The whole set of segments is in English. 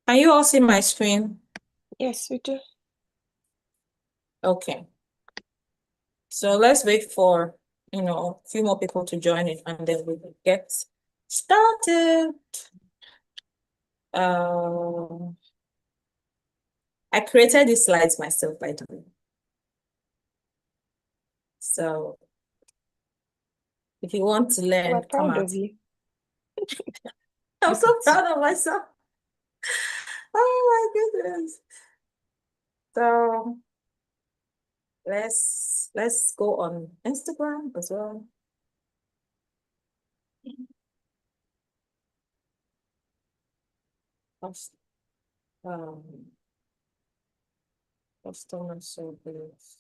Can you all see my screen? Yes, we do. Okay. So let's wait for, a few more people to join it and then we will get started. I created these slides myself, by the way. So if you want to learn, We're come proud out. of you. I'm so proud of myself. Oh my goodness. So let's go on Instagram as well. Um, customer service.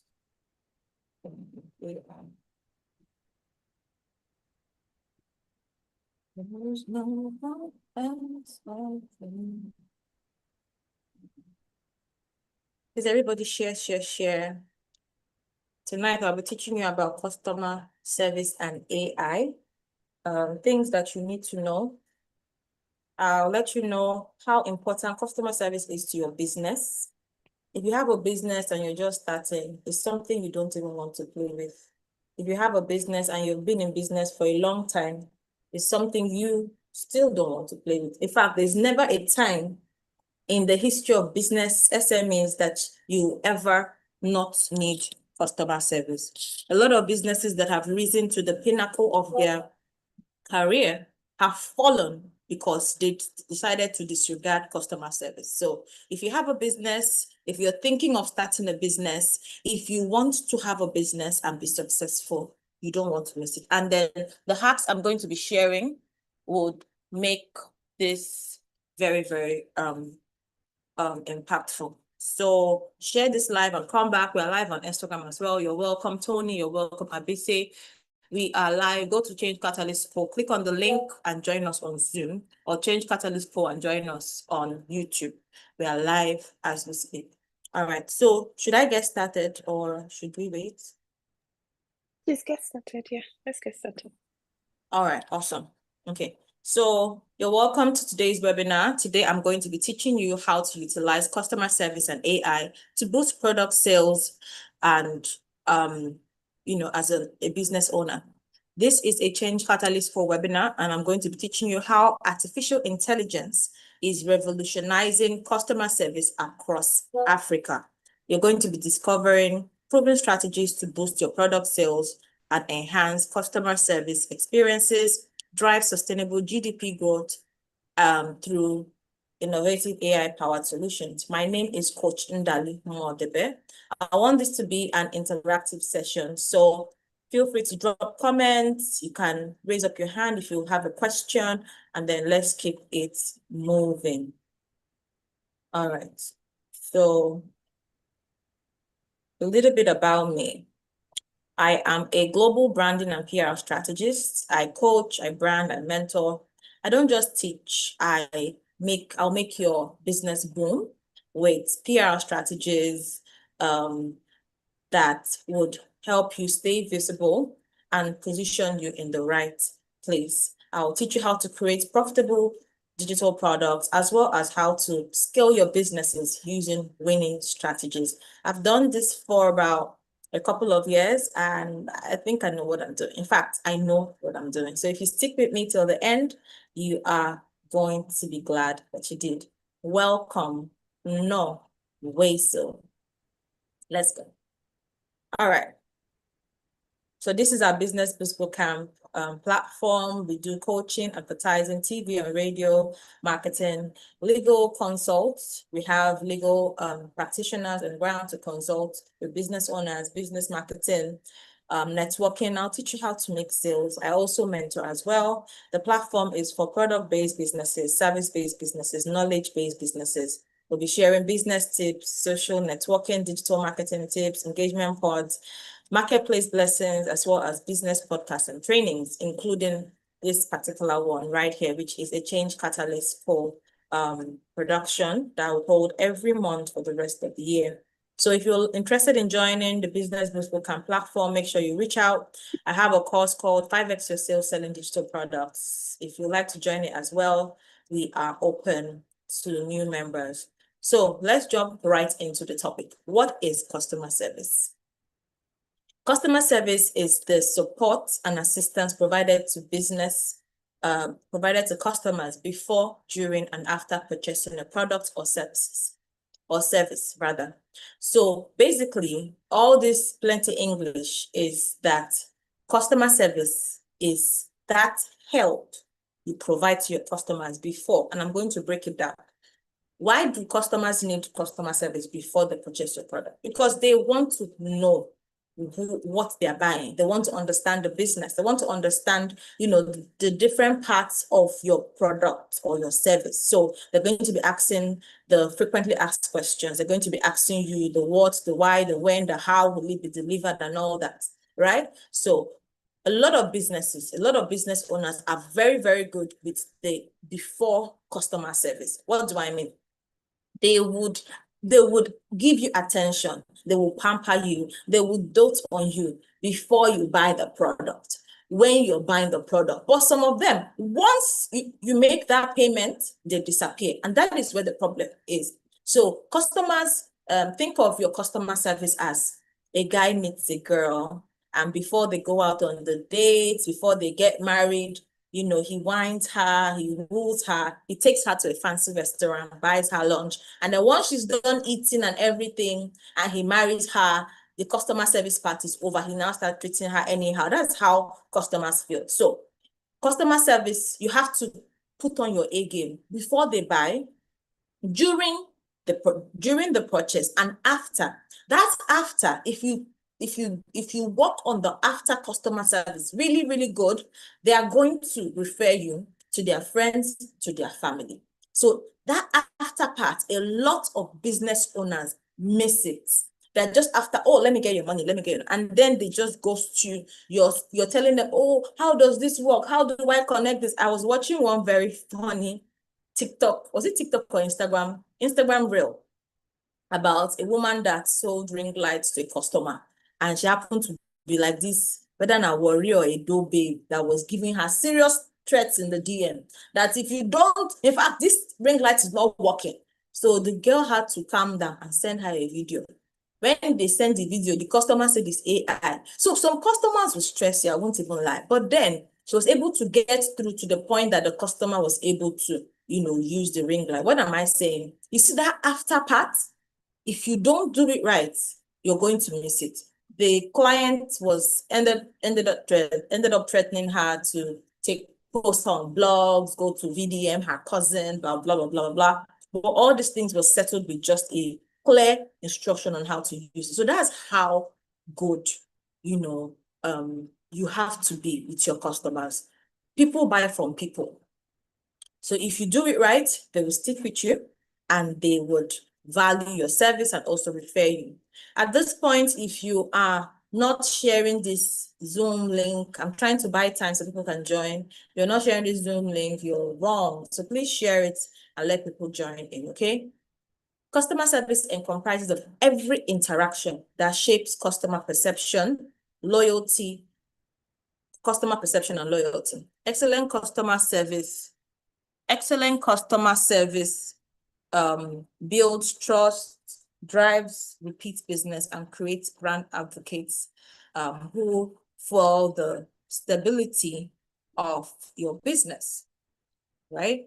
There's no one else like me. Please, everybody share. Tonight, I'll be teaching you about customer service and AI, things that you need to know. I'll let you know how important customer service is to your business. If you have a business and you're just starting, it's something you don't even want to play with. If you have a business and you've been in business for a long time, it's something you still don't want to play with. In fact, there's never a time in the history of business SMEs that you ever not need customer service. A lot of businesses that have risen to the pinnacle of their career have fallen because they decided to disregard customer service. So if you have a business, if you're thinking of starting a business, if you want to have a business and be successful, you don't want to miss it. And then the hacks I'm going to be sharing would make this very, very impactful. So share this live and come back. We're live on Instagram as well. You're welcome, Tony. You're welcome, Abise. We are live. Go to Change Catalyst 4. Click on the link and join us on Zoom, or Change Catalyst 4 and join us on YouTube. We are live as we speak. All right. So should I get started or should we wait? Please get started. Yeah, let's get started. All right. Awesome. Okay. So you're welcome to today's webinar. Today, I'm going to be teaching you how to utilize customer service and AI to boost product sales and, as a business owner. This is a Change Catalyst 4 webinar, and I'm going to be teaching you how artificial intelligence is revolutionizing customer service across Africa. You're going to be discovering proven strategies to boost your product sales and enhance customer service experiences, drive sustainable GDP growth through innovative AI-powered solutions. My name is Coach Ndali Modebe. I want this to be an interactive session, so feel free to drop comments. You can raise up your hand if you have a question, and then let's keep it moving. All right, so a little bit about me. I am a global branding and PR strategist. I coach, I brand, I mentor. I don't just teach, I'll make your business boom with PR strategies that would help you stay visible and position you in the right place. I'll teach you how to create profitable digital products, as well as how to scale your businesses using winning strategies. I've done this for about a couple of years, and I think I know what I'm doing. In fact, I know what I'm doing. So if you stick with me till the end, you are going to be glad that you did. Welcome. No way so. Let's go. All right. So this is our Business Boost Bootcamp platform. We do coaching, advertising, TV and radio, marketing, legal consults. We have legal practitioners and ground to consult with business owners, business marketing, networking. I'll teach you how to make sales. I also mentor as well. The platform is for product-based businesses, service-based businesses, knowledge-based businesses. We'll be sharing business tips, social networking, digital marketing tips, engagement pods, marketplace lessons, as well as business podcasts and trainings, including this particular one right here, which is a Change Catalyst for production that will hold every month for the rest of the year. So if you're interested in joining the Business Boost Bootcamp platform, make sure you reach out. I have a course called 5X Your Sales Selling Digital Products. If you'd like to join it as well, we are open to new members. So let's jump right into the topic. What is customer service? Customer service is the support and assistance provided to provided to customers before, during, and after purchasing a product or service rather. So basically, all this plenty English is that customer service is that help you provide to your customers before, and I'm going to break it down. Why do customers need customer service before they purchase your product? Because they want to know what they're buying. They want to understand the business. They want to understand, the different parts of your product or your service. So they're going to be asking the frequently asked questions. They're going to be asking you the what, the why, the when, the how will it be delivered and all that, right? So a lot of business owners are very, very good with the before customer service. What do I mean? They would give you attention. They will pamper you. They will dote on you before you buy the product, when you're buying the product. But some of them, once you make that payment, they disappear. And that is where the problem is. So customers, think of your customer service as a guy meets a girl, and before they go out on the dates, before they get married, he wines her, he woos her, he takes her to a fancy restaurant, buys her lunch. And then once she's done eating and everything, and he marries her, the customer service part is over. He now starts treating her anyhow. That's how customers feel. So customer service, you have to put on your A game before they buy, during the purchase, and after. That's after. If you work on the after customer service really, really good, they are going to refer you to their friends, to their family. So that after part, a lot of business owners miss it. They're just after, oh, let me get your money, let me get it. And then they just ghost you. You're telling them, oh, how does this work? How do I connect this? I was watching one very funny TikTok. Was it TikTok or Instagram? Instagram reel about a woman that sold ring lights to a customer. And she happened to be like this, whether a warrior or a dope babe, that was giving her serious threats in the DM. That if you don't, in fact, this ring light is not working. So the girl had to calm down and send her a video. When they send the video, the customer said it's AI. So some customers will stress you, I won't even lie. But then she was able to get through to the point that the customer was able to, use the ring light. What am I saying? You see that after part? If you don't do it right, you're going to miss it. The client ended up threatening her to post on blogs, go to VDM her cousin, blah, blah, blah, blah, blah. But all these things were settled with just a clear instruction on how to use it. So that's how good, you have to be with your customers. People buy from people. So if you do it right, they will stick with you and they would value your service and also refer you. At this point, if you are not sharing this Zoom link, I'm trying to buy time so people can join. You're not sharing this Zoom link, you're wrong. So please share it and let people join in, okay? Customer service encompasses of every interaction that shapes customer perception, and loyalty. Excellent customer service builds trust, drives repeat business, and creates brand advocates who for the stability of your business, right?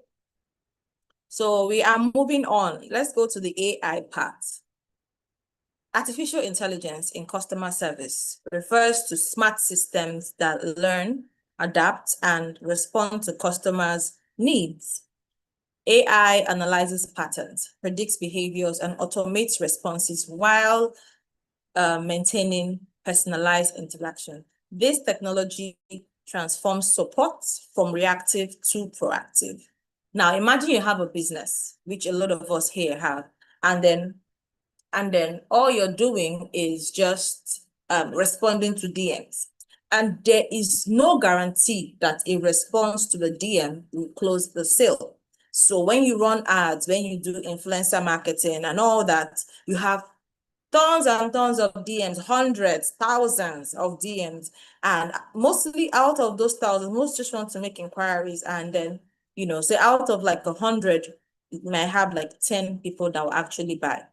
So we are moving on. Let's go to the AI part. Artificial intelligence in customer service refers to smart systems that learn, adapt, and respond to customers' needs. AI analyzes patterns, predicts behaviors, and automates responses while maintaining personalized interaction. This technology transforms support from reactive to proactive. Now, imagine you have a business, which a lot of us here have, and then all you're doing is just responding to DMs. And there is no guarantee that a response to the DM will close the sale. So when you run ads, when you do influencer marketing and all that, you have tons and tons of DMs, hundreds, thousands of DMs. And mostly out of those thousands, most just want to make inquiries. And then, say out of like 100, you might have like 10 people that will actually buy.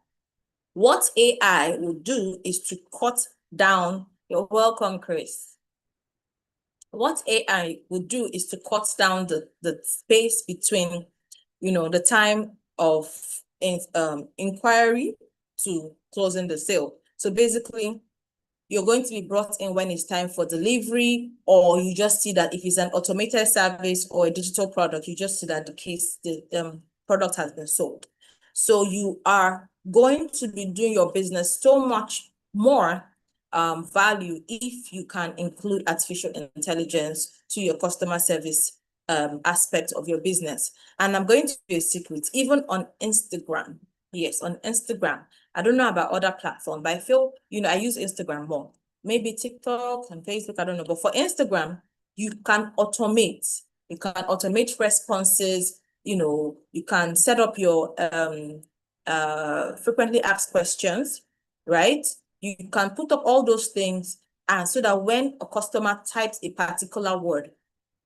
What AI will do is to cut down, you're welcome, Chris. What AI will do is to cut down the space between, the time of inquiry to closing the sale. So basically, you're going to be brought in when it's time for delivery, or you just see that if it's an automated service or a digital product, you just see that the product has been sold. So you are going to be doing your business so much more value if you can include artificial intelligence to your customer service aspect of your business. And I'm going to do a secret, even on Instagram. Yes, on Instagram. I don't know about other platforms, but I feel, I use Instagram more. Maybe TikTok and Facebook, I don't know. But for Instagram, you can automate. You can automate responses. You can set up your frequently asked questions, right? You can put up all those things, and so that when a customer types a particular word,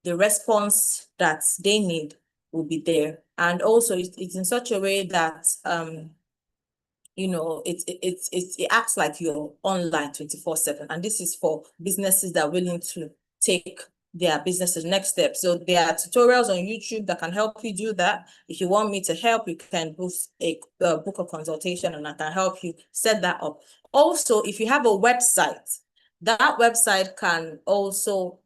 the response that they need will be there. And also it's in such a way that it acts like you're online 24/7. And this is for businesses that are willing to take their business to the next step. So there are tutorials on YouTube that can help you do that. If you want me to help, you can book a consultation, and I can help you set that up. Also, if you have a website, that website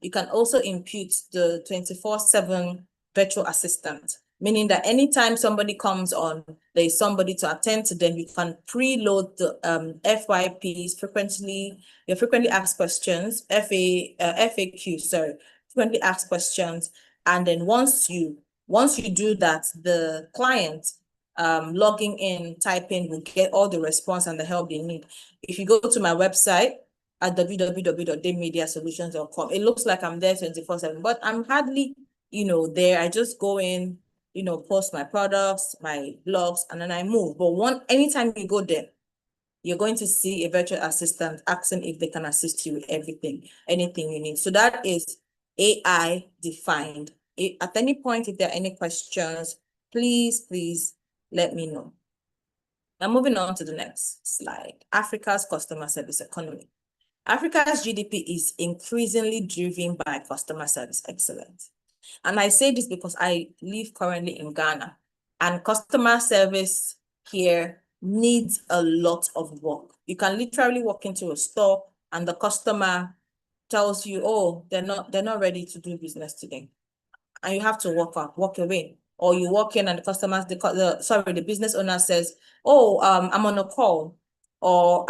you can also impute the 24/7 virtual assistant, meaning that anytime somebody comes on, there's somebody to attend to them. You can preload the FYPs, your frequently asked questions, FAQ, frequently asked questions. And then once you do that, the client logging in, typing will get all the response and the help they need. If you go to my website at www.daymediasolutions.com, it looks like I'm there 24/7, but I'm hardly, there. I just go in, post my products, my blogs, and then I move. But anytime you go there, you're going to see a virtual assistant asking if they can assist you with anything you need. So that is AI defined. At any point, if there are any questions, please let me know. Now, moving on to the next slide, Africa's customer service economy. Africa's GDP is increasingly driven by customer service excellence. And I say this because I live currently in Ghana, and customer service here needs a lot of work. You can literally walk into a store and the customer tells you, oh, they're not ready to do business today. And you have to walk away. Or you walk in and the business owner says, oh, I'm on a call, or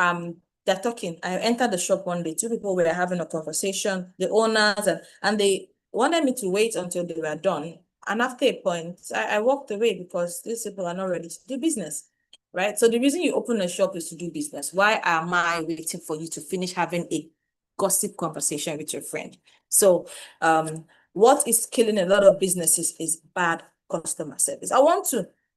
they're talking. I entered the shop one day, two people were having a conversation, the owners, and they wanted me to wait until they were done. And after a point, I walked away because these people are not ready to do business, right? So the reason you open a shop is to do business. Why am I waiting for you to finish having a gossip conversation with your friend? So what is killing a lot of businesses is bad customer service.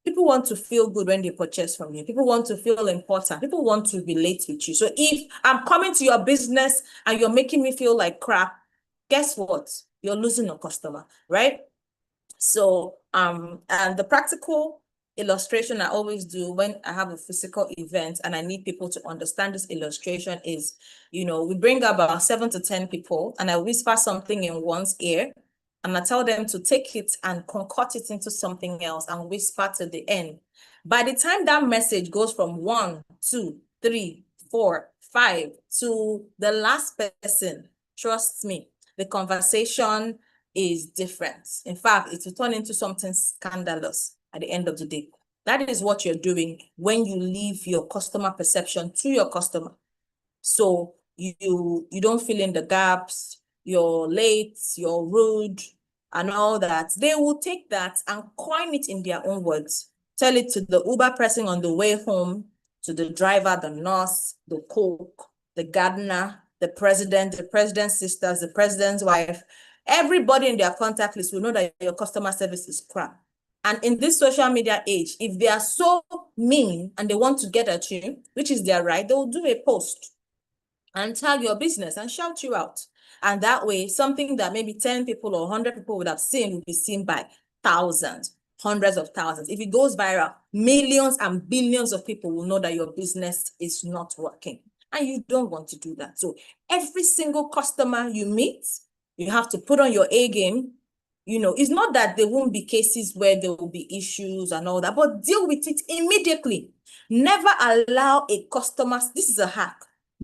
People want to feel good when they purchase from you. People want to feel important. People want to relate with you. So if I'm coming to your business and you're making me feel like crap, guess what? You're losing a customer, right? So, and the practical illustration I always do when I have a physical event and I need people to understand this illustration is, we bring about 7 to 10 people and I whisper something in one's ear and I tell them to take it and concoct it into something else and whisper to the end. By the time that message goes from 1, 2, 3, 4, 5 to the last person, trust me, the conversation is different. In fact, it will turn into something scandalous at the end of the day. That is what you're doing when you leave your customer perception to your customer. So you don't fill in the gaps, you're late, you're rude, and all that. They will take that and coin it in their own words. Tell it to the Uber person on the way home, to the driver, the nurse, the cook, the gardener, the president's sisters, the president's wife. Everybody in their contact list will know that your customer service is crap. And in this social media age, if they are so mean and they want to get at you, which is their right, they will do a post and tag your business and shout you out. And that way, something that maybe 10 people or 100 people would have seen will be seen by thousands. hundreds of thousands. If it goes viral, millions and billions of people will know that your business is not working. And you don't want to do that. So every single customer you meet, you have to put on your A game. You know, it's not that there won't be cases where there will be issues and all that, but deal with it immediately. Never allow a customer, this is a hack,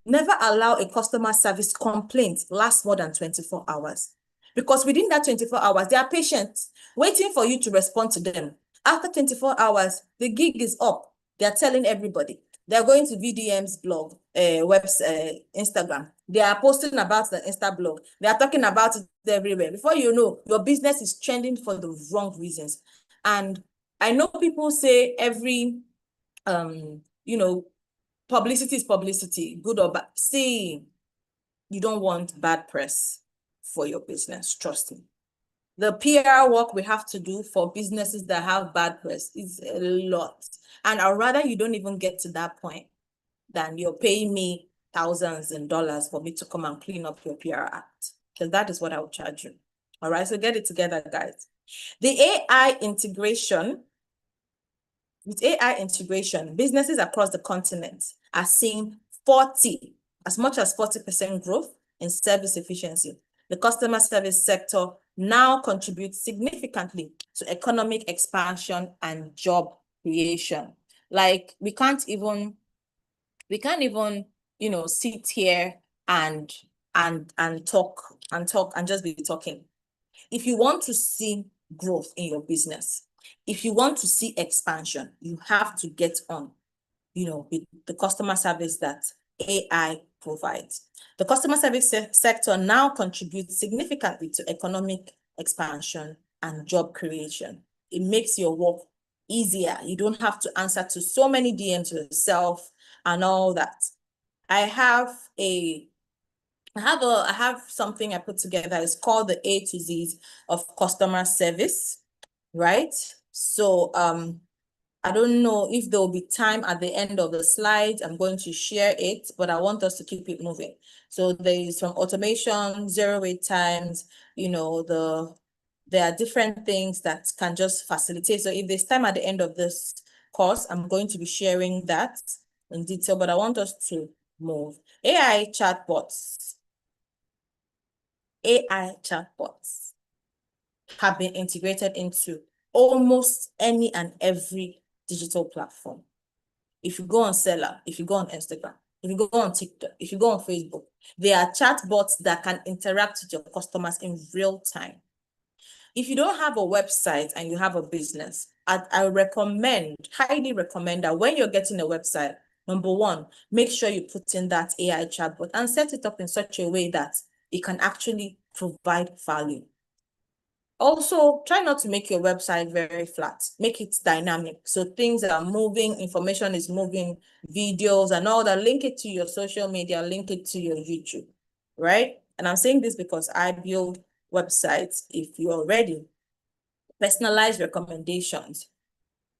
never allow a customer service complaint last more than 24 hours. Because within that 24 hours, they are patient, waiting for you to respond to them. After 24 hours, the gig is up. They're telling everybody. They're going to VDM's blog, Instagram. They are posting about the Insta blog. They are talking about it everywhere. Before you know, your business is trending for the wrong reasons. And I know people say every, you know, publicity is publicity, good or bad. See, you don't want bad press for your business, trust me. The PR work we have to do for businesses that have bad press is a lot. And I'd rather you don't even get to that point than you're paying me thousands in dollars for me to come and clean up your PR act. Because that is what I will charge you. All right, so get it together, guys. The AI integration, with AI integration, businesses across the continent are seeing as much as 40% growth in service efficiency. The customer service sector now contributes significantly to economic expansion and job creation. Like we can't even, you know, sit here and talk and just be talking. If you want to see growth in your business, if you want to see expansion, you have to get on, you know, with the customer service that AI provides. The customer service sector now contributes significantly to economic expansion and job creation. It makes your work easier. You don't have to answer to so many DMs yourself and all that. I have something I put together. It's called the A to Z of customer service, right? So I don't know if there will be time at the end of the slides. I'm going to share it, but I want us to keep it moving. So there is from automation, zero wait times, you know, there are different things that can just facilitate. So if there's time at the end of this course, I'm going to be sharing that in detail, but I want us to move. AI chatbots have been integrated into almost any and every digital platform. If you go on Seller, if you go on Instagram, if you go on TikTok, if you go on Facebook, there are chatbots that can interact with your customers in real time. If you don't have a website and you have a business, I highly recommend that when you're getting a website, number one, make sure you put in that AI chatbot and set it up in such a way that it can actually provide value. Also, try not to make your website very flat. Make it dynamic. So things are moving, information is moving, videos and all that. Link it to your social media, link it to your YouTube, right? And I'm saying this because I build websites. If you're ready, personalized recommendations.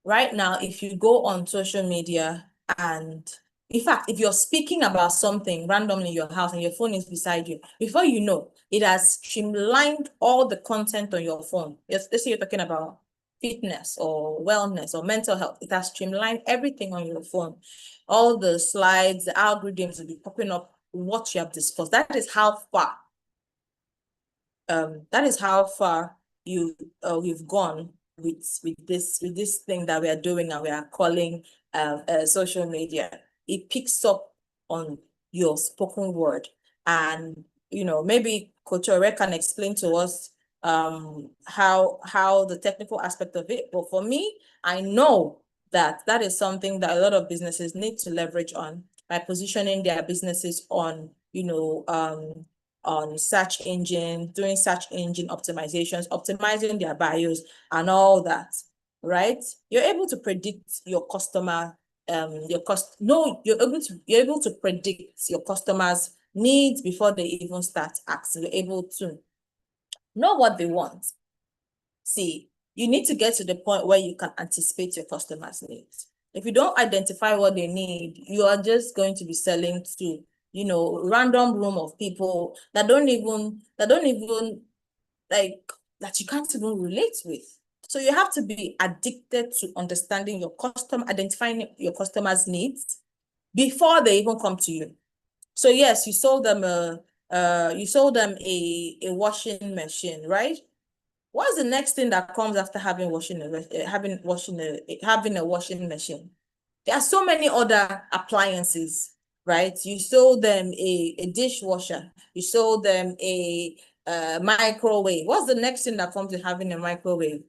Right now, if you go on social media and in fact, if you're speaking about something randomly in your house and your phone is beside you, before you know, it has streamlined all the content on your phone. Let's say you're talking about fitness or wellness or mental health. It has streamlined everything on your phone. All the slides, the algorithms will be popping up what you have discussed. That is how far you've gone with this thing that we are doing and we are calling social media. It picks up on your spoken word, and you know, maybe Coach Ore can explain to us how the technical aspect of it. But for me, I know that is something that a lot of businesses need to leverage on by positioning their businesses on, you know, on search engine, doing search engine optimizations, optimizing their bios and all that, right? You're able to predict your customer, you're able to predict your customers' needs before they even start asking. You're able to know what they want. See, you need to get to the point where you can anticipate your customers' needs. If you don't identify what they need, you are just going to be selling to, you know, random room of people that don't even like, that you can't even relate with. So you have to be addicted to understanding your customer, identifying your customers' needs before they even come to you. So yes, you sold them a washing machine, right? What's the next thing that comes after having a washing machine? There are so many other appliances, right? You sold them a dishwasher. You sold them a microwave. What's the next thing that comes with having a microwave?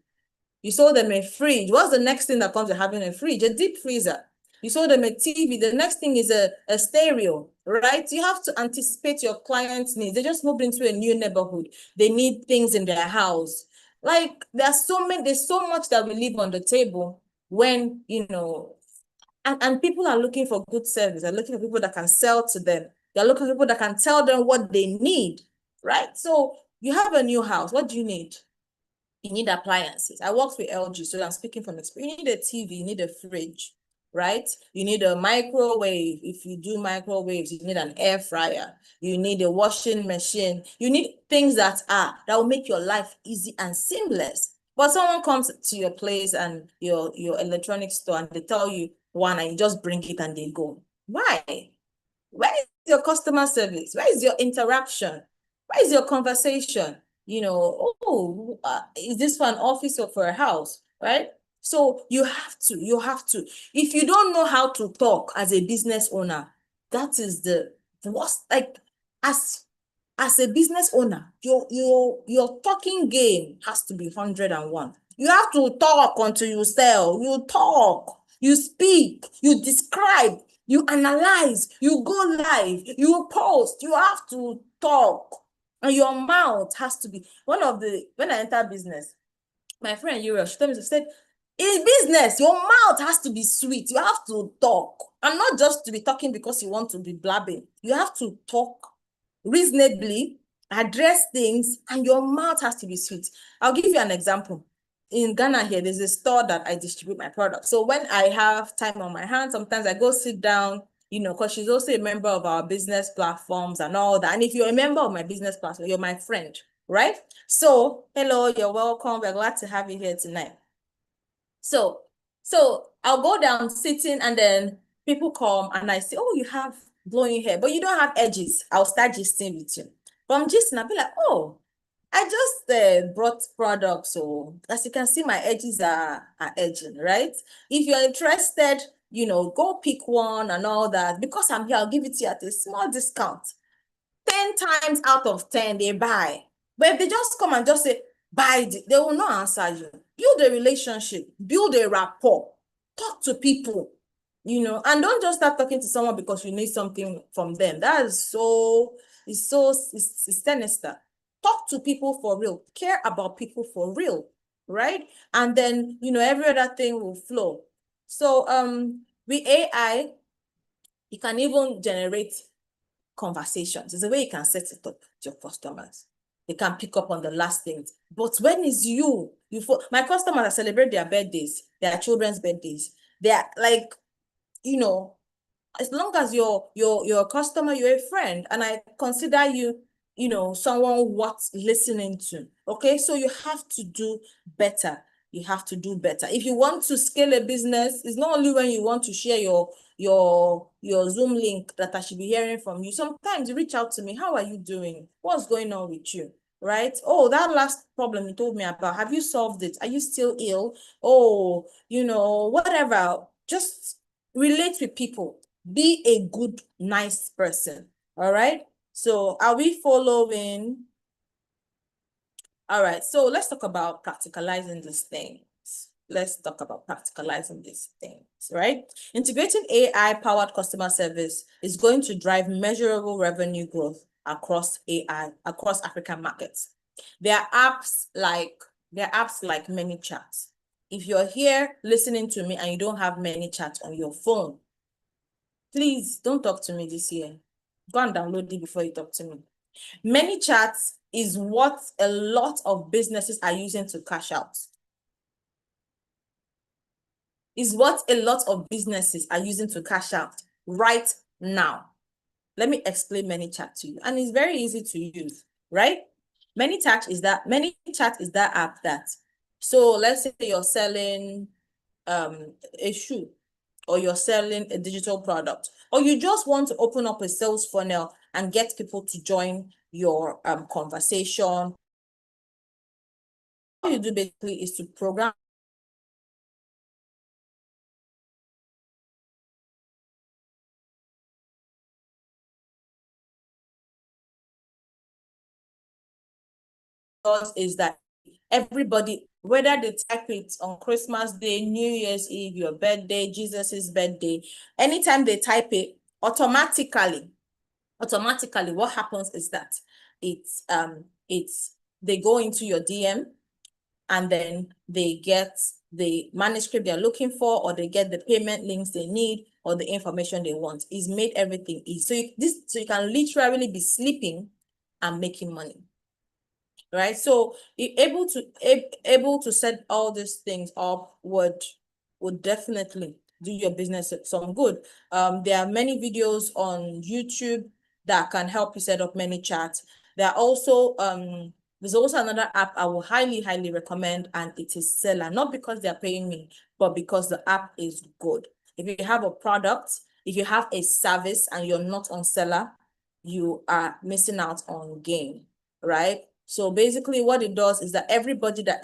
You sold them a fridge. What's the next thing that comes with having a fridge? A deep freezer. You sold them a TV. The next thing is a stereo, right? You have to anticipate your clients' needs. They just moved into a new neighborhood. They need things in their house. Like there's so much that we leave on the table when, and people are looking for good service. They're looking for people that can sell to them. They're looking for people that can tell them what they need, right? So you have a new house. What do you need? You need appliances. I worked with LG, so I'm speaking from experience. You need a TV, you need a fridge, right? You need a microwave. If you do microwaves, you need an air fryer. You need a washing machine. You need things that will make your life easy and seamless. But someone comes to your place and your electronics store and they tell you one and you just bring it and they go. Why? Where is your customer service? Where is your interaction? Where is your conversation? Is this for an office or for a house, right? So you have to. If you don't know how to talk as a business owner, that is the worst. Like as a business owner, your talking game has to be 101. You have to talk until you sell. You talk, you speak, you describe, you analyze, you go live, you post, you have to talk. And your mouth has to be when I enter business, my friend Yura, she said, in business, your mouth has to be sweet. You have to talk. And not just to be talking because you want to be blabbing. You have to talk reasonably, address things, and your mouth has to be sweet. I'll give you an example. In Ghana here, there's a store that I distribute my product. So when I have time on my hands, sometimes I go sit down, because she's also a member of our business platforms and all that. And if you're a member of my business platform, you're my friend, right? So, hello, you're welcome. We're glad to have you here tonight. So I'll go down sitting and then people come and I say, oh, you have blowing hair, but you don't have edges. I'll start gisting with you. From gisting, I'll be like, oh, I just brought products. So as you can see, my edges are edging, right? If you're interested, go pick one and all that. Because I'm here, I'll give it to you at a small discount. 10 times out of 10, they buy. But if they just come and just say, buy, they will not answer you. Build a relationship, build a rapport, talk to people, and don't just start talking to someone because you need something from them. That is it's sinister. Talk to people for real, care about people for real, right? And then, every other thing will flow. So with AI, you can even generate conversations. There's a way you can set it up with your customers. They can pick up on the last things. But when is my customers celebrate their birthdays, their children's birthdays. They're like, as long as you're a customer, you're a friend, and I consider you, someone worth listening to. Okay, so you have to do better. You have to do better. If you want to scale a business, it's not only when you want to share your Zoom link that I should be hearing from you. Sometimes you reach out to me. How are you doing? What's going on with you? Right? Oh, that last problem you told me about, have you solved it? Are you still ill? Oh, whatever. Just relate with people. Be a good, nice person. All right? So are we following? All right, so let's talk about practicalizing these things. Let's talk about practicalizing these things, right? Integrating AI-powered customer service is going to drive measurable revenue growth across African markets. There are apps like ManyChat. If you're here listening to me and you don't have ManyChat on your phone, please don't talk to me this year. Go and download it before you talk to me. ManyChat is what a lot of businesses are using to cash out. Is what a lot of businesses are using to cash out right now. Let me explain ManyChat to you. And it's very easy to use, right? ManyChat is that app that So let's say you're selling a shoe, or you're selling a digital product, or you just want to open up a sales funnel and get people to join your conversation. What you do basically is to program is that everybody, whether they type it on Christmas Day, New Year's Eve, your birthday, Jesus's birthday, anytime they type it, automatically what happens is that they go into your DM, and then they get the manuscript they're looking for, or they get the payment links they need, or the information they want. It's made everything easy. So you can literally be sleeping and making money. Right? So able to set all these things up would definitely do your business some good. There are many videos on YouTube that can help you set up ManyChat. There are also there's also another app I will highly recommend, and it is Seller. Not because they're paying me, but because the app is good. If you have a product, if you have a service and you're not on Seller, you are missing out on gain, right? So basically what it does is that everybody that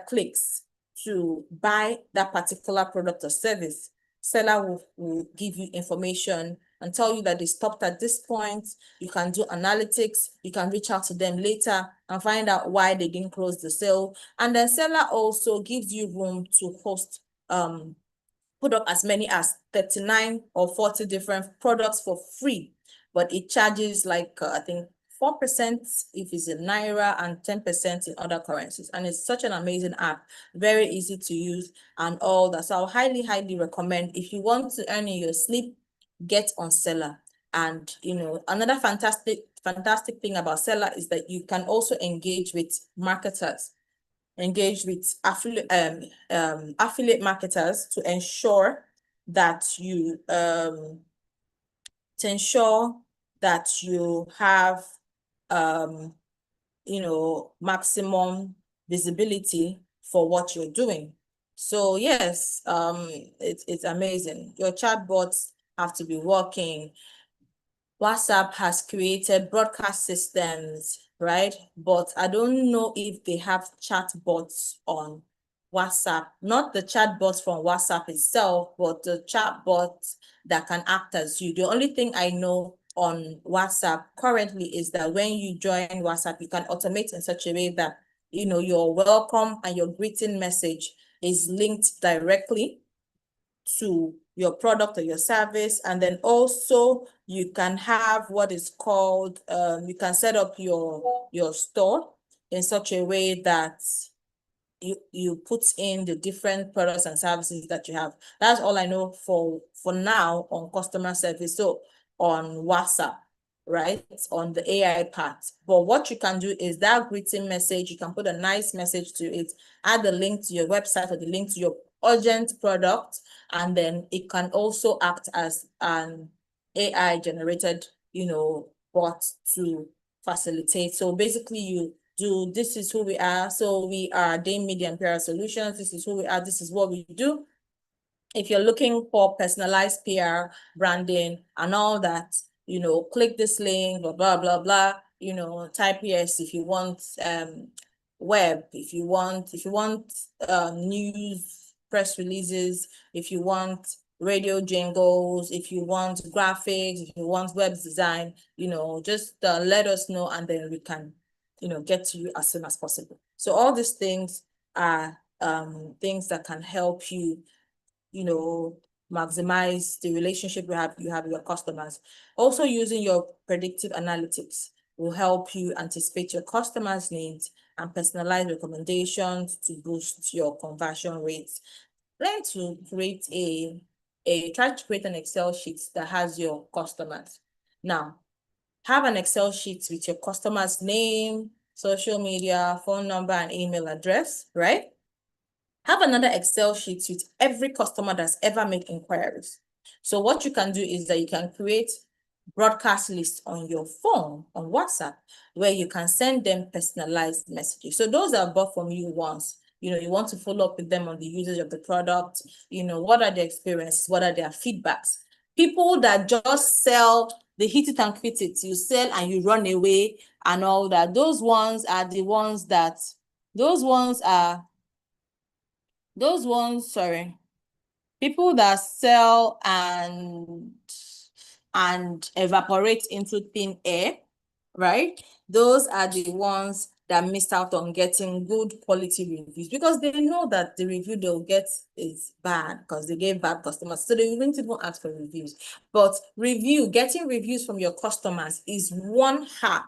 clicks to buy that particular product or service, Seller will give you information and tell you that they stopped at this point. You can do analytics. You can reach out to them later and find out why they didn't close the sale. And then Seller also gives you room to host, put up as many as 39 or 40 different products for free, but it charges like, I think 4% if it's in Naira and 10% in other currencies. And it's such an amazing app, very easy to use and all that. So I'll highly recommend, if you want to earn in your sleep, get on Seller. And another fantastic thing about Seller is that you can also engage with marketers, affiliate marketers to ensure that you have maximum visibility for what you're doing. So yes, it's amazing. Your chatbots have to be working. WhatsApp has created broadcast systems, right? But I don't know if they have chatbots on WhatsApp, not the chatbots from WhatsApp itself, but the chatbots that can act as you. The only thing I know on WhatsApp currently is that when you join WhatsApp, you can automate in such a way that, your welcome and your greeting message is linked directly to your product or your service. And then also you can have what is called, you can set up your store in such a way that you put in the different products and services that you have. That's all I know for now on customer service. So on WhatsApp, right? On the AI part. But what you can do is that greeting message, you can put a nice message to it, add the link to your website or the link to your urgent product, and then it can also act as an AI generated, bot to facilitate. So basically this is who we are. So we are Dame Media and PR Solutions. This is who we are. This is what we do. If you're looking for personalized PR, branding, and all that, click this link, blah, blah, blah, type yes if you want web, if you want news, press releases, if you want radio jingles, if you want graphics, if you want web design, just let us know, and then we can, get to you as soon as possible. So all these things are things that can help you, maximize the relationship you have with your customers. Also, using your predictive analytics will help you anticipate your customers' needs and personalize recommendations to boost your conversion rates. Try to create an Excel sheet that has your customers. Now, have an Excel sheet with your customer's name, social media, phone number, and email address, right? Have another Excel sheet with every customer that's ever made inquiries. So what you can do is that you can create broadcast list on your phone, on WhatsApp, where you can send them personalized messages. So those are bought from you once. You want to follow up with them on the usage of the product. What are their experiences? What are their feedbacks? People that just sell, they hit it and quit it. You sell and you run away and all that. Those ones, sorry. People that sell and evaporate into thin air, right? Those are the ones that missed out on getting good quality reviews because they know that the review they'll get is bad because they gave bad customers. So they won't even ask for reviews. But getting reviews from your customers is one hack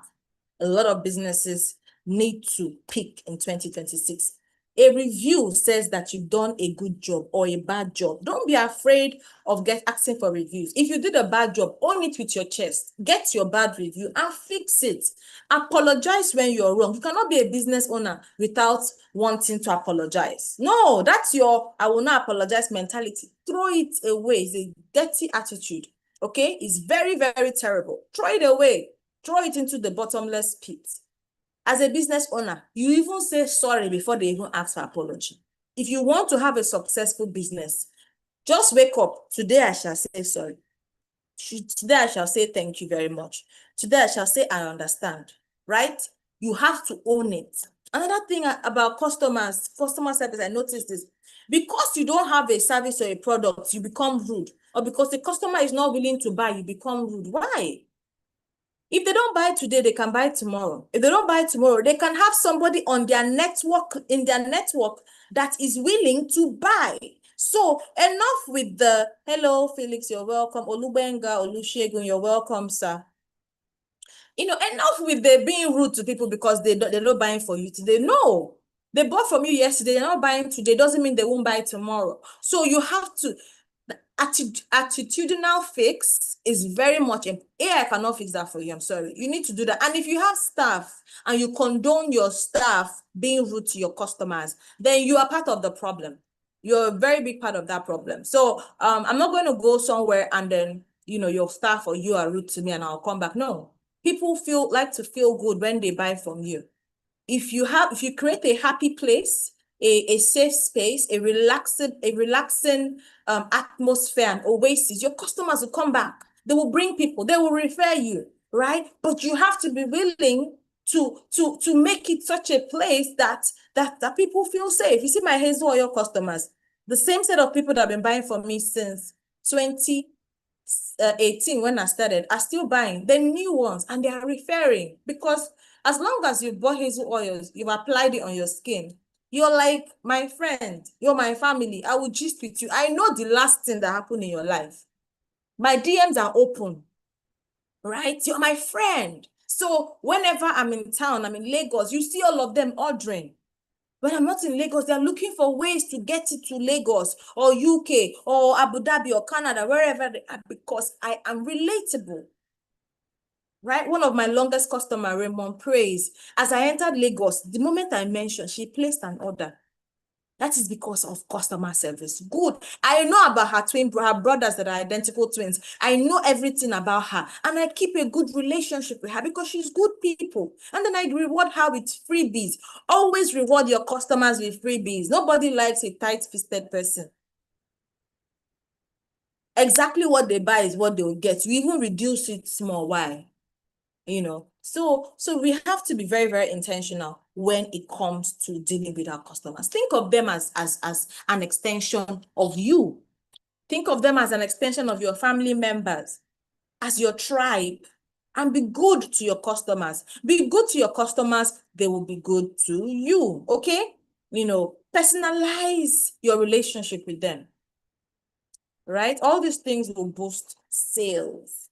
a lot of businesses need to pick in 2026. A review says that you've done a good job or a bad job. Don't be afraid of asking for reviews. If you did a bad job, own it with your chest. Get your bad review and fix it. Apologize when you're wrong. You cannot be a business owner without wanting to apologize. No, that's your I will not apologize mentality. Throw it away. It's a dirty attitude. Okay? It's very, very terrible. Throw it away. Throw it into the bottomless pit. As a business owner, you even say sorry before they even ask for apology. If you want to have a successful business, just wake up. Today I shall say sorry. Today I shall say thank you very much. Today I shall say I understand, right? You have to own it. Another thing about customer service, I noticed this. Because you don't have a service or a product, you become rude. Or because the customer is not willing to buy, you become rude. Why? If they don't buy today, they can buy tomorrow. If they don't buy tomorrow, they can have somebody on their network, in their network, that is willing to buy. So enough with the, hello, Felix, you're welcome. Olubenga, Olusegun, you're welcome, sir. Enough with the being rude to people because they're not buying for you today. No, they bought from you yesterday, they're not buying today. Doesn't mean they won't buy tomorrow. So you have to, attitudinal fix is very much, AI cannot fix that for you. I'm sorry. You need to do that. And if you have staff and you condone your staff being rude to your customers, then you are part of the problem. You're a very big part of that problem. So I'm not going to go somewhere and then, your staff or you are rude to me and I'll come back. No, people like to feel good when they buy from you. If you create a happy place, a safe space, a relaxing atmosphere and oasis, your customers will come back. They will bring people, they will refer you, right? But you have to be willing to make it such a place that people feel safe. You see my Hazel Oil customers, the same set of people that have been buying from me since 2018 when I started are still buying. The new ones, and they are referring because as long as you bought Hazel Oils, you've applied it on your skin, you're like my friend, you're my family. I will gist with you. I know the last thing that happened in your life. My DMs are open, right? You're my friend. So whenever I'm in town, I'm in Lagos, you see all of them ordering. When I'm not in Lagos, they're looking for ways to get it to Lagos or UK or Abu Dhabi or Canada, wherever they are, because I am relatable. Right? One of my longest customer, Raymond Praise, as I entered Lagos, the moment I mentioned, she placed an order. That is because of customer service. Good. I know about her brothers that are identical twins. I know everything about her. And I keep a good relationship with her because she's good people. And then I reward her with freebies. Always reward your customers with freebies. Nobody likes a tight-fisted person. Exactly what they buy is what they'll get. You even reduce it small. Why? So we have to be very, very intentional when it comes to dealing with our customers. Think of them as an extension of you. Think of them as an extension of your family members, as your tribe, and be good to your customers. Be good to your customers, they will be good to you, okay? Personalize your relationship with them, right? All these things will boost sales.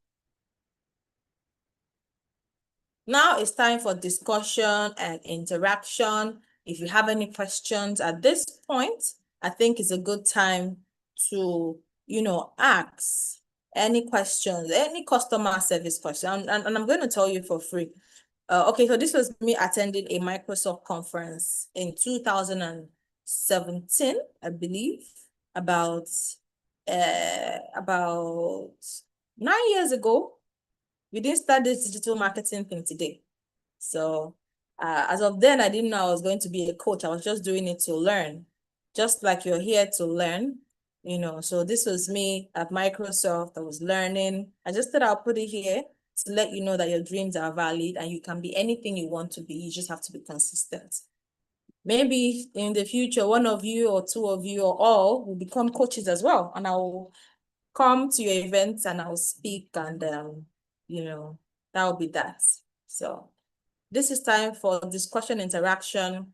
Now it's time for discussion and interaction. If you have any questions at this point, I think it's a good time to, ask any questions, any customer service question. And I'm going to tell you for free. Okay, so this was me attending a Microsoft conference in 2017, I believe, about 9 years ago. We didn't start this digital marketing thing today. So as of then, I didn't know I was going to be a coach. I was just doing it to learn, just like you're here to learn, you know. So this was me at Microsoft. I was learning. I just thought I'll put it here to let you know that your dreams are valid and you can be anything you want to be. You just have to be consistent. Maybe in the future, one of you or two of you or all will become coaches as well. And I will come to your events and I'll speak and, you know, that will be that. So this is time for discussion interaction.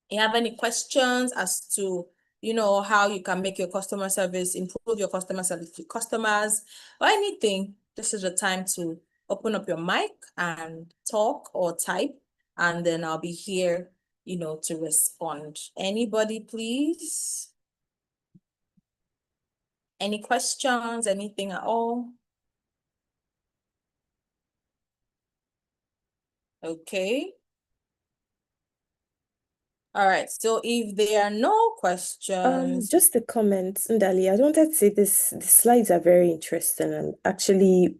You have any questions as to, you know, how you can make your customer service, improve your customer service to customers or anything, this is the time to open up your mic and talk or type, and then I'll be here, you know, to respond. Anybody, please? Any questions, anything at all? Okay. All right, so if there are no questions. Just a comment, Ndali. I wanted to say the slides are very interesting and actually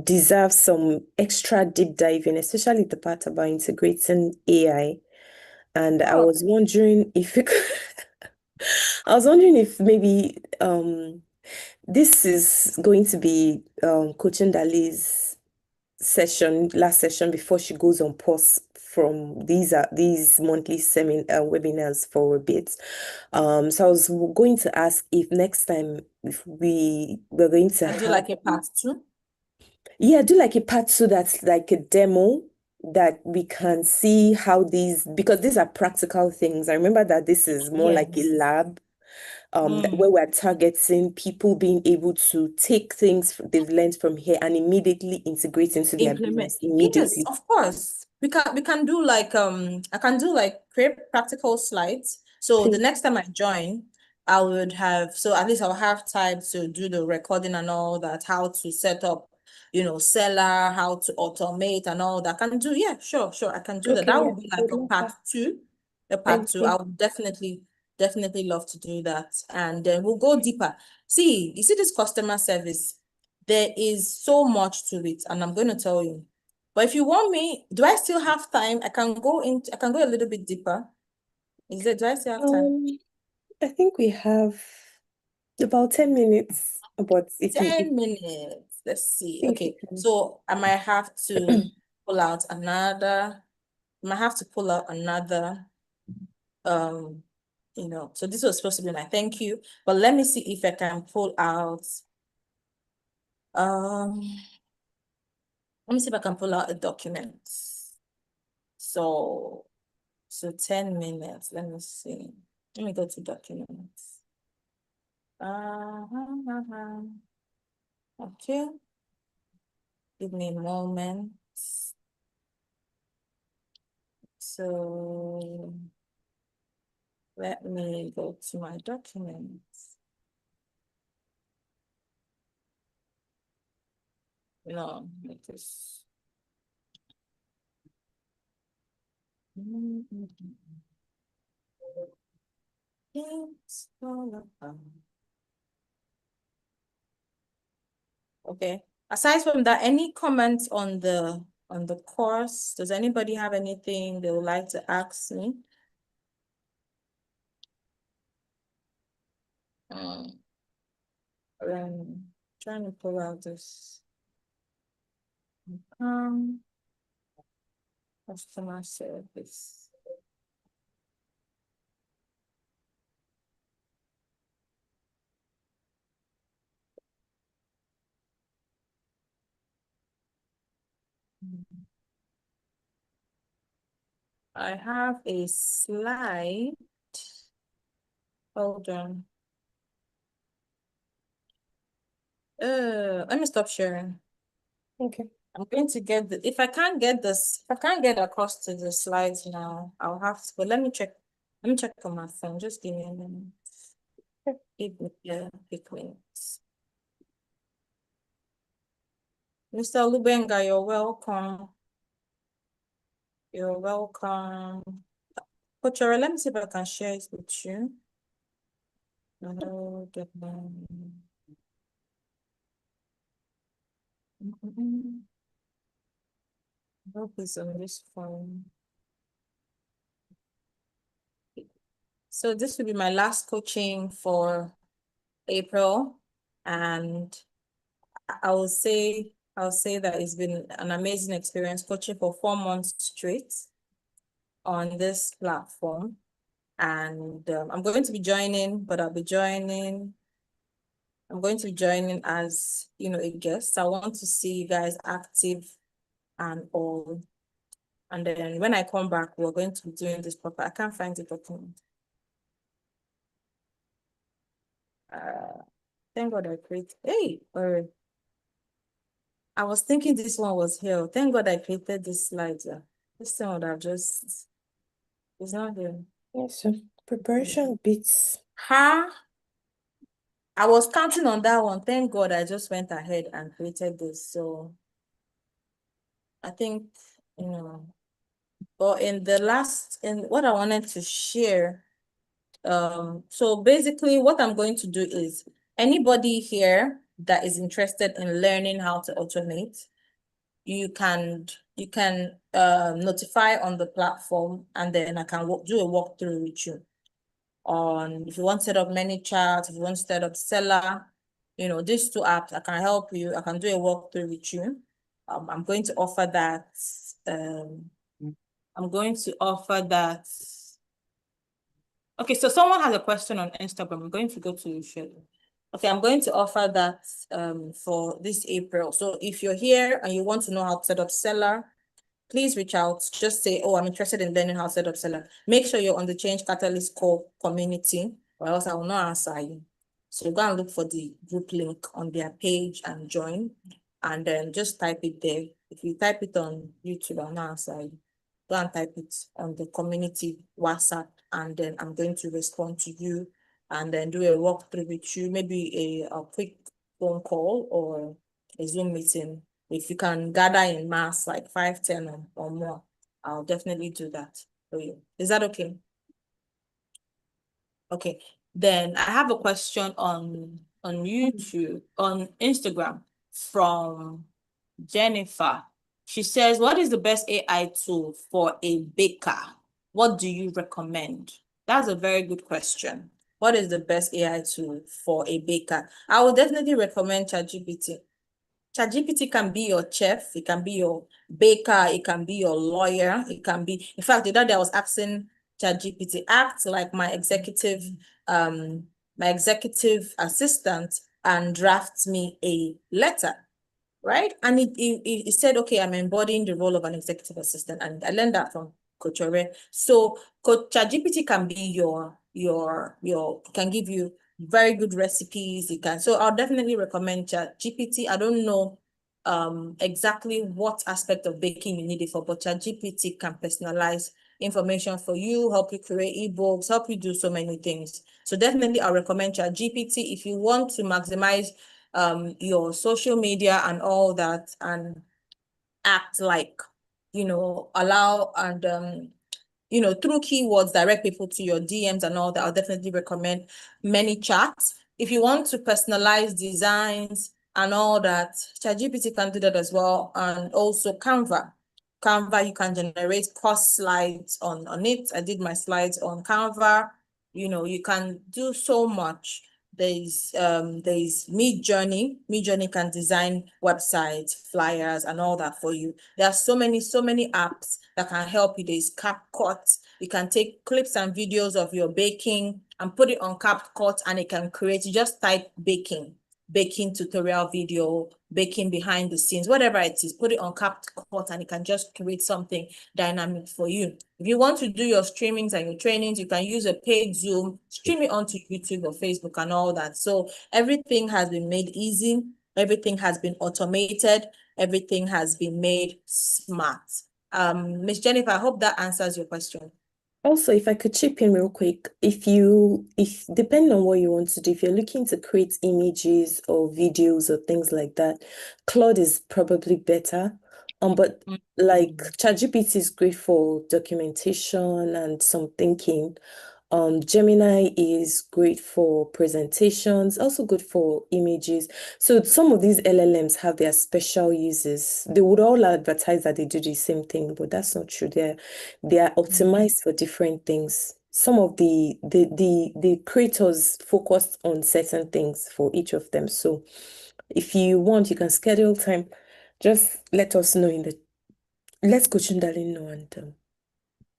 deserve some extra deep diving, especially the part about integrating AI. And I Oh. was wondering if you could, I was wondering if maybe this is going to be Coach Ndali's last session before she goes on pause from these monthly webinars for a bit. So I was going to ask if next time if we're going to I do have, like a part 2. yeah, do like a part 2 that's like a demo that we can see how because these are practical things. I remember that this is more like a Yes. lab where we're targeting people being able to take things they've learned from here and immediately integrate into their Implement. business Yes, immediately. of course. We can do like I can do like create practical slides. So the Please. next time I join, I would have, so at least I'll have time to do the recording and all that, how to set up, you know, seller, how to automate and all that. I can do, yeah, sure, I can do that. Okay, That yeah, would be I like would a love part that. 2. A part Thank 2. I you. would definitely love to do that. And then we'll go deeper. See, you see this customer service, there is so much to it, and I'm going to tell you. But if you want me, do I still have time? I can go a little bit deeper. Do I still have time? I think we have about 10 minutes, but if you 10 minutes. Let's see. think you Okay. can. So I might have to pull out another, um, you know, so this was supposed to be my thank you, but let me see if I can pull out, um, let me see if I can pull out a document. So 10 minutes. Let me see. Let me go to documents. Okay. Give me a moment. So let me go to my documents. No, it is. It's all about. Okay. Aside from that, any comments on the course? Does anybody have anything they would like to ask me? Trying to pull out this customer service. I have a slide. Hold on. Let me stop sharing. Okay. I'm going to get if I can't get across to the slides now, I'll have to, but let me check on my phone. Just give me a minute. Give me a quick minute. Mr. Lubenga, you're welcome. You're welcome. Coach, let me see if I can share it with you. Hello, Hope it's on this phone. So this will be my last coaching for April, and I'll say that it's been an amazing experience coaching for 4 months straight on this platform. And I'm going to be joining, but I'm going to be joining as, a guest. I want to see you guys active and all. And then when I come back, we're going to be doing this proper. I can't find the document. Thank God I created. Hey, or I was thinking this one was here. Thank God I created this slide. This thing would have just, it's not here. Yes, so preparation beats. Ha! I was counting on that one. Thank God I just went ahead and created this. So I think, but in what I wanted to share, so basically what I'm going to do is anybody here that is interested in learning how to automate, you can notify on the platform, and then I can do a walkthrough with you on if you want to set up ManyChat, if you want to set up Seller, these two apps, I can help you. I can do a walkthrough with you. I'm going to offer that. I'm going to offer that. Okay, so someone has a question on Instagram. I'm going to go to schedule. Okay, I'm going to offer that for this April. So if you're here and you want to know how to set up Seller, please reach out. Just say, oh, I'm interested in learning how to set up Seller. Make sure you're on the Change Catalyst Core community, or else I will not answer you. So go and look for the group link on their page and join, and then just type it there. If you type it on YouTube, I'll not answer you. Go and type it on the community WhatsApp, and then I'm going to respond to you and then do a walkthrough with you, maybe a quick phone call or a Zoom meeting. If you can gather in mass, like 5, 10 or more, I'll definitely do that for you. Is that okay? Okay. Then I have a question on YouTube, on Instagram from Jennifer. She says, what is the best AI tool for a baker? What do you recommend? That's a very good question. What is the best AI tool for a baker? I would definitely recommend ChatGPT. ChatGPT can be your chef, it can be your baker, it can be your lawyer, it can be, in fact, the other day I was asking ChatGPT, act like my executive assistant and draft me a letter, right? And it said, okay, I'm embodying the role of an executive assistant. And I learned that from Coach Ore. So ChatGPT can be can give you very good recipes. So I'll definitely recommend ChatGPT. I don't know exactly what aspect of baking you need it for, but ChatGPT can personalize information for you, help you create ebooks, help you do so many things. So definitely I'll recommend ChatGPT if you want to maximize your social media and all that, and act like, allow and through keywords, direct people to your DMs and all that. I'll definitely recommend ManyChat. If you want to personalize designs and all that, ChatGPT can do that as well. And also Canva. Canva, you can generate course slides on it. I did my slides on Canva. You can do so much. There's Midjourney. Midjourney can design websites, flyers, and all that for you. There are so many apps that can help you. There's CapCut. You can take clips and videos of your baking and put it on CapCut, and it can create. You just type baking tutorial video, baking behind the scenes, whatever it is, put it on CapCut, and it can just create something dynamic for you. If you want to do your streamings and your trainings, you can use a paid Zoom, stream it onto YouTube or Facebook and all that. So everything has been made easy. Everything has been automated. Everything has been made smart. Miss Jennifer, I hope that answers your question. Also, if I could chip in real quick, if depending on what you want to do, if you're looking to create images or videos or things like that, Claude is probably better. But like ChatGPT is great for documentation and some thinking. Gemini is great for presentations, also good for images. So some of these LLMs have their special uses. They would all advertise that they do the same thing, but that's not true. They are optimized for different things. Some of the creators focus on certain things for each of them. So if you want, you can schedule time. Just let us know let's Coach Darling know and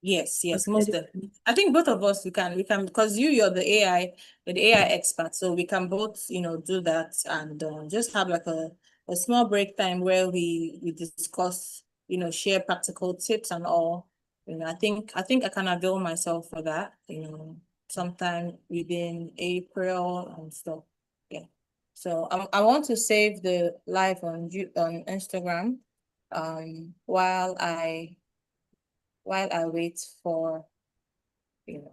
Yes, yes, most schedule. definitely. I think both of us we can because you're the AI expert, so we can both, do that and just have like a small break time where we discuss, share practical tips and all. I think I can avail myself for that, sometime within April and stuff. Yeah. So I want to save the live on Instagram while I wait for,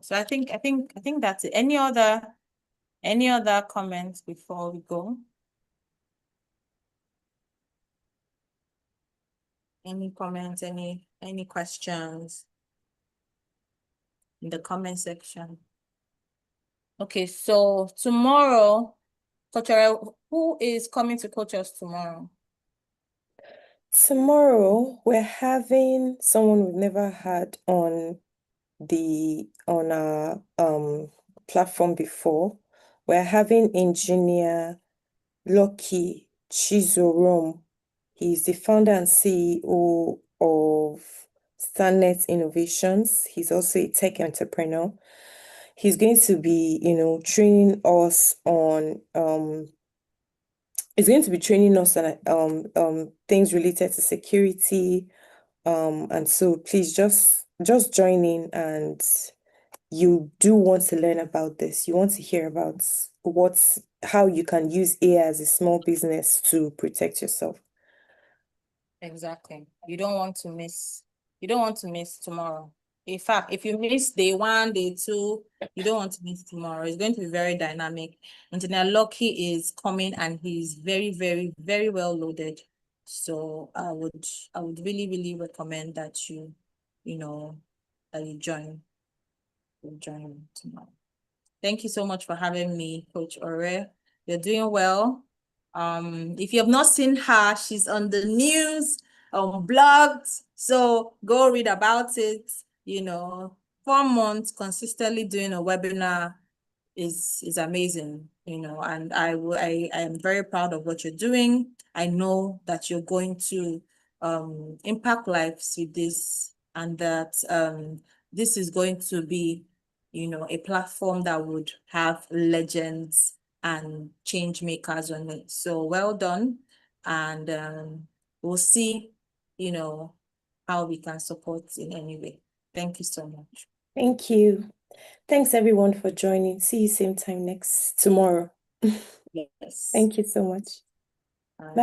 so I think that's it. Any other comments before we go? Any comments, any questions in the comment section? Okay, so tomorrow, Coach Ore, who is coming to coach us tomorrow? Tomorrow, we're having someone we've never had on our platform before. We're having engineer Lucky Chizorom. He's the founder and CEO of Starnet Innovations. He's also a tech entrepreneur. He's going to be, training us on he's going to be training us on things related to security. And so please just join in, and you do want to learn about this. You want to hear about how you can use AI as a small business to protect yourself. Exactly. You don't want to miss tomorrow. In fact, if you miss day 1, day 2, you don't want to miss tomorrow. It's going to be very dynamic. Engineer Lucky is coming and he's very, very, very well loaded. So I would really, really recommend that you join tomorrow. Thank you so much for having me, Coach Ore. You're doing well. If you have not seen her, she's on the news, blogged. So go read about it. 4 months consistently doing a webinar is amazing, and I am very proud of what you're doing. I know that you're going to impact lives with this, and that this is going to be, a platform that would have legends and change makers on it. So well done, and we'll see, how we can support in any way. Thank you so much. Thank you. Thanks everyone for joining. See you same time tomorrow. Yes. Thank you so much.